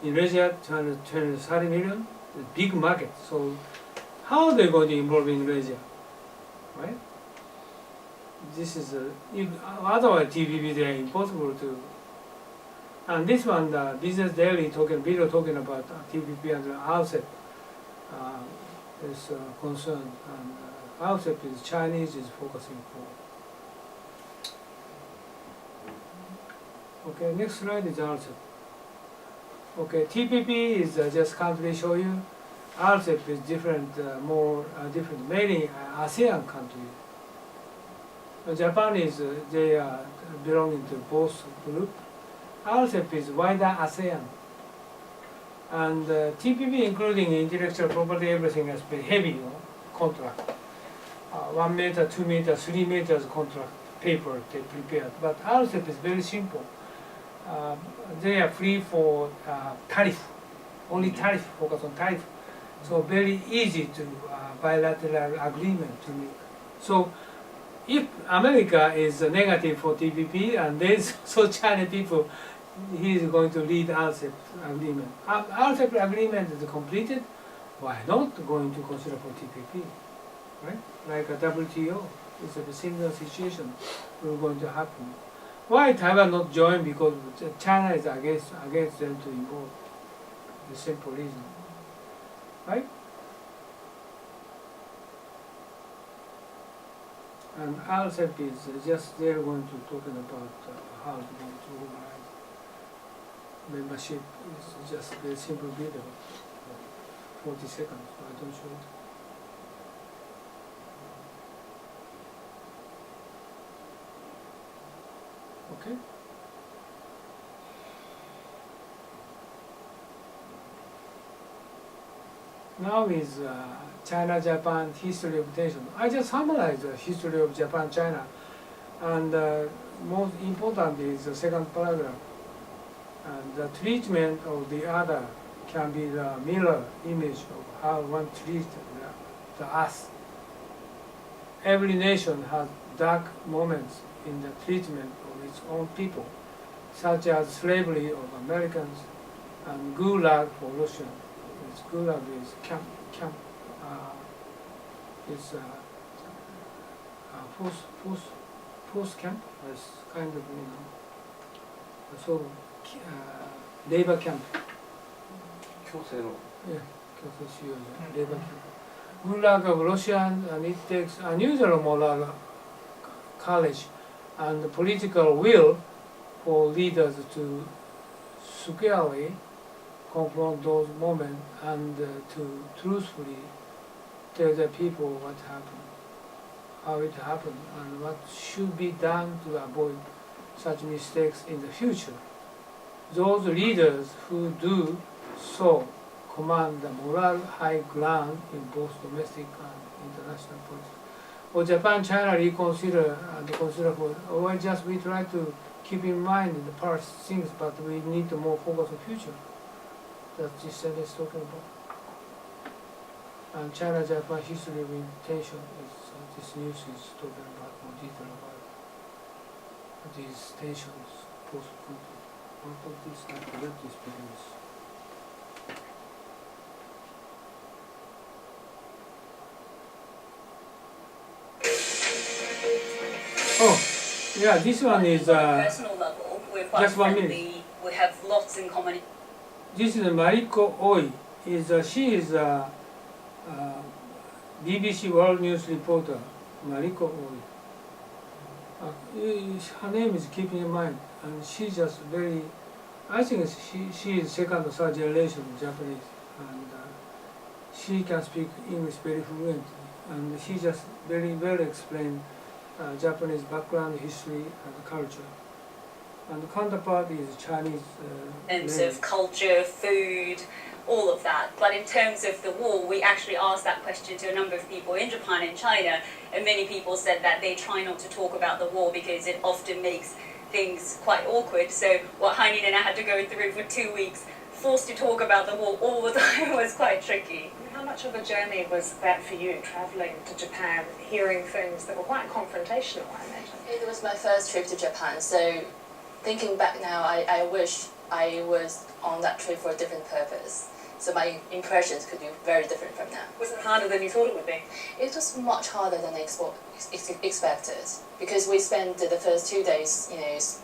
In Asia, 230 million, a big market. So how are they going to involve in Asia, right? This is otherwise TPP they are impossible to. And this one, the Business Daily video talking about TPP and RCEP is concerned, and RCEP is Chinese is focusing for. Okay, next slide is RCEP. Okay, TPP is just country show you. RCEP is different, more different, mainly ASEAN countries. Japan is they are belonging to both group. RCEP is wider ASEAN. And TPP, including intellectual property, everything has been heavy, contract. 1 meter, 2 meters, 3 meters contract paper they prepared. But RCEP is very simple. They are free for tariff, only tariff, focus on tariff. So very easy to bilateral agreement to make. So if America is negative for TPP and then so China people, he is going to lead RCEP agreement. RCEP agreement is completed, why not going to consider for TPP, right? Like a WTO, it's a similar situation will going to happen. Why Taiwan not join? Because China is against them to involve. The simple reason, right? And RCEP is just they're going to talking about how to going to organize membership. Is just a very simple video, 40 seconds. So I don't show it. Okay. Now is China-Japan history of tension. I just summarized the history of Japan-China, and most important is the second paragraph. And the treatment of the other can be the mirror image of how one treats the us. Every nation has dark moments in the treatment of its own people, such as slavery of Americans and Gulag for Russians. Gulag is camp. It's post camp. It's kind of so labor camp. Yeah, labor camp. Gulag of Russian, and it takes unusual moral courage and political will for leaders to squarely confront those moments and to truthfully tell the people what happened, how it happened, and what should be done to avoid such mistakes in the future. Those leaders who do so command the moral high ground in both domestic and international politics. For Japan, China reconsider and consider for, or just we try to keep in mind the past things, but we need to more focus on future. That's this sentence talking about. And China-Japan history of intention is this news is talking about more detail about these tensions post-conflict. Out of this, I forget this videos. Oh, yeah, this one is personal level, we're quite just 1 friendly. minute. We have lots in common. This is Mariko Oi. She is a BBC World News reporter, Mariko Oi. Her name is keeping in mind, and she's just very. I think she is second or third generation Japanese, and she can speak English very fluently, and she just very well explained Japanese background, history, and culture. And the counterpart is Chinese. In terms of culture, food, all of that. But in terms of the war, we actually asked that question to a number of people in Japan and China, and many people said that they try not to talk about the war because it often makes things quite awkward. So what Heini and I had to go through for 2 weeks, forced to talk about the war all the time, was quite tricky. How much of a journey was that for you, travelling to Japan, hearing things that were quite confrontational, I imagine? It was my first trip to Japan, so thinking back now, I wish I was on that trip for a different purpose. So my impressions could be very different from that. Was it harder than you thought it would be? It was much harder than I expected because we spent the first 2 days,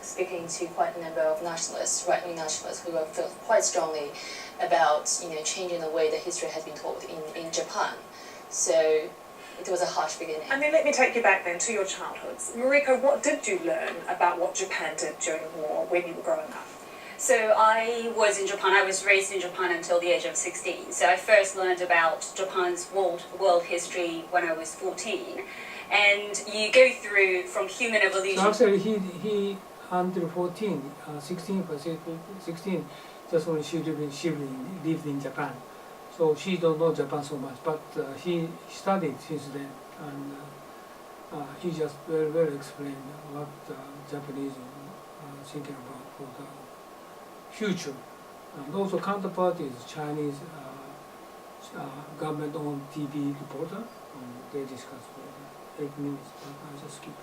speaking to quite a number of nationalists, right-wing nationalists, who felt quite strongly about, changing the way that history has been taught in Japan. So it was a harsh beginning. And then let me take you back then to your childhoods. Mariko, what did you learn about what Japan did during the war when you were growing up? So I was in Japan. I was raised in Japan until the age of 16. So I first learned about Japan's world history when I was 14. And you go through from human evolution. So actually, he until 14, 16, just when she lived in Japan. So she don't know Japan so much, but he studied since then, and he just very well explained what Japanese are thinking about for the future. And also counterpart is Chinese government-owned TV reporter, and they discuss for 8 minutes, but I just skip it.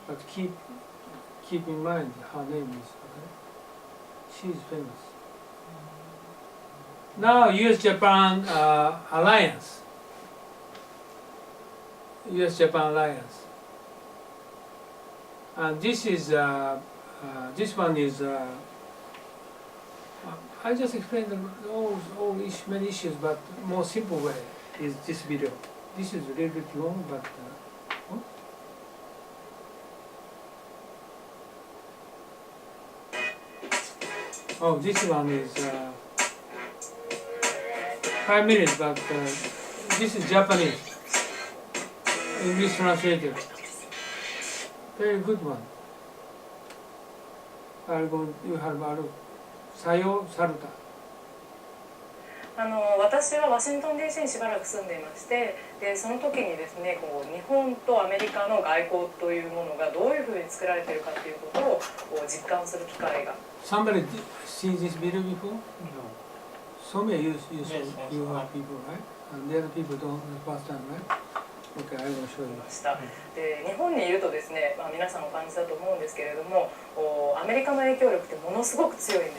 But keep in mind her name is, okay? She's famous. Now US-Japan alliance. US-Japan alliance. And this is this one is I just explained many issues, but more simple way is this video. This is a little bit long, but this one is 5 minutes, but this is Japanese, English translated. Very good one. You have Sayo Saruta. 私はワシントン DC にしばらく住んでいまして、でその時にですね、日本とアメリカの外交というものがどういうふうに作られているかということを実感する機会が。Somebody see this video before? No. So many you Yes, have people, right? And the other people don't the first time, right? Okay, I will show you. で日本にいるとですね、皆さんお感じだと思うんですけれども、アメリカの影響力ってものすごく強いんです。